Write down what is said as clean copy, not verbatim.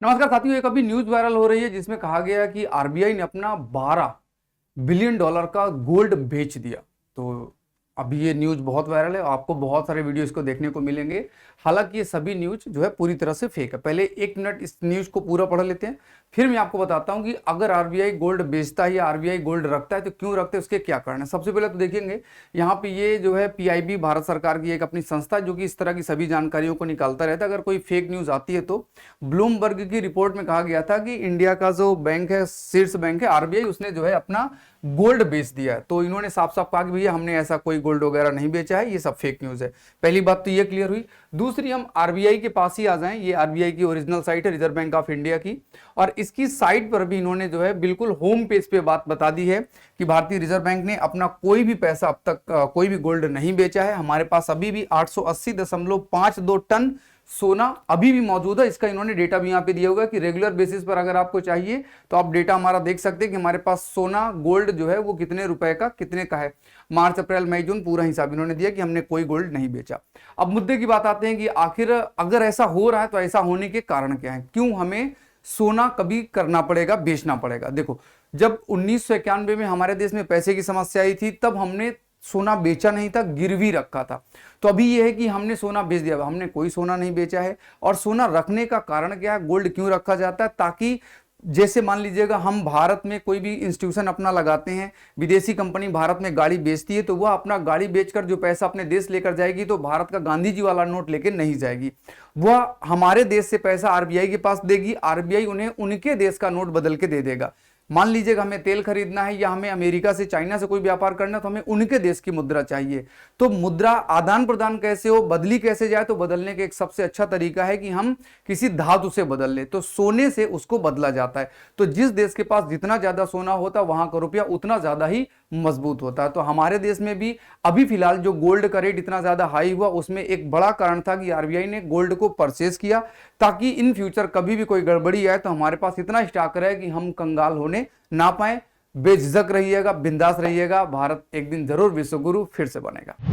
नमस्कार साथियों, एक अभी न्यूज वायरल हो रही है जिसमें कहा गया कि आरबीआई ने अपना 12 बिलियन डॉलर का गोल्ड बेच दिया। तो अभी ये न्यूज बहुत वायरल है, आपको बहुत सारे वीडियो इसको देखने को मिलेंगे। हालांकि ये सभी न्यूज जो है पूरी तरह से फेक है। पहले एक मिनट इस न्यूज को पूरा पढ़ लेते हैं, फिर मैं आपको बताता हूं कि अगर आरबीआई गोल्ड बेचता है या आरबीआई गोल्ड रखता है तो क्यों रखते हैं, उसके क्या कारण है। सबसे पहले तो देखेंगे यहाँ पे ये जो है पीआईबी भारत सरकार की एक अपनी संस्था है जो कि इस तरह की सभी जानकारियों को निकालता रहता है। अगर कोई फेक न्यूज आती है तो ब्लूमबर्ग की रिपोर्ट में कहा गया था कि इंडिया का जो बैंक है, शीर्ष बैंक है आरबीआई, उसने जो है अपना गोल्ड बेच दिया है। तो इन्होंने साफ साफ कहा कि भैया हमने ऐसा कोई गोल्ड वगैरह नहीं बेचा है, ये सब फेक न्यूज है। पहली बात तो ये क्लियर हुई। दूसरी, हम आरबीआई के पास ही आ जाएं। ये आरबीआई की ओरिजिनल साइट है, रिजर्व बैंक ऑफ इंडिया की, और इसकी साइट पर भी इन्होंने जो है बिल्कुल होम पेज पे बात बता दी है कि भारतीय रिजर्व बैंक ने अपना कोई भी पैसा अब तक कोई भी गोल्ड नहीं बेचा है। हमारे पास अभी भी 880.52 टन सोना अभी भी मौजूद है। इसका इन्होंने डेटा भी यहाँ पे दिया होगा कि रेगुलर बेसिस पर अगर आपको चाहिए तो आप डेटा हमारा देख सकते हैं कि हमारे पास सोना गोल्ड जो है वो कितने रुपए का कितने का है। मार्च अप्रैल मई जून पूरा हिसाब इन्होंने दिया कि हमने कोई गोल्ड नहीं बेचा। अब मुद्दे की बात आते हैं कि आखिर अगर ऐसा हो रहा है तो ऐसा होने के कारण क्या है, क्यों हमें सोना कभी करना पड़ेगा, बेचना पड़ेगा। देखो, जब 1991 में हमारे देश में पैसे की समस्या आई थी तब हमने सोना बेचा नहीं था, गिरवी रखा था। तो अभी यह है कि हमने सोना बेच दिया, हमने कोई सोना नहीं बेचा है। और सोना रखने का कारण क्या है, गोल्ड क्यों रखा जाता है, ताकि जैसे मान लीजिएगा हम भारत में कोई भी इंस्टीट्यूशन अपना लगाते हैं, विदेशी कंपनी भारत में गाड़ी बेचती है तो वह अपना गाड़ी बेचकर जो पैसा अपने देश लेकर जाएगी तो भारत का गांधी जी वाला नोट लेकर नहीं जाएगी, वह हमारे देश से पैसा आरबीआई के पास देगी। आरबीआई उन्हें उनके देश का नोट बदल के दे देगा। मान लीजिएगा हमें तेल खरीदना है या हमें अमेरिका से, चाइना से कोई व्यापार करना है तो हमें उनके देश की मुद्रा चाहिए। तो मुद्रा आदान प्रदान कैसे हो, बदली कैसे जाए, तो बदलने का एक सबसे अच्छा तरीका है कि हम किसी धातु से बदल ले। तो सोने से उसको बदला जाता है। तो जिस देश के पास जितना ज्यादा सोना होता है वहां का रुपया उतना ज्यादा ही मजबूत होता है। तो हमारे देश में भी अभी फिलहाल जो गोल्ड का रेट इतना ज्यादा हाई हुआ, उसमें एक बड़ा कारण था कि आरबीआई ने गोल्ड को परचेज किया ताकि इन फ्यूचर कभी भी कोई गड़बड़ी आए तो हमारे पास इतना स्टॉक रहे कि हम कंगाल होने ना पाए। बेझिझक रहिएगा, बिंदास रहिएगा। भारत एक दिन जरूर विश्व गुरु फिर से बनेगा।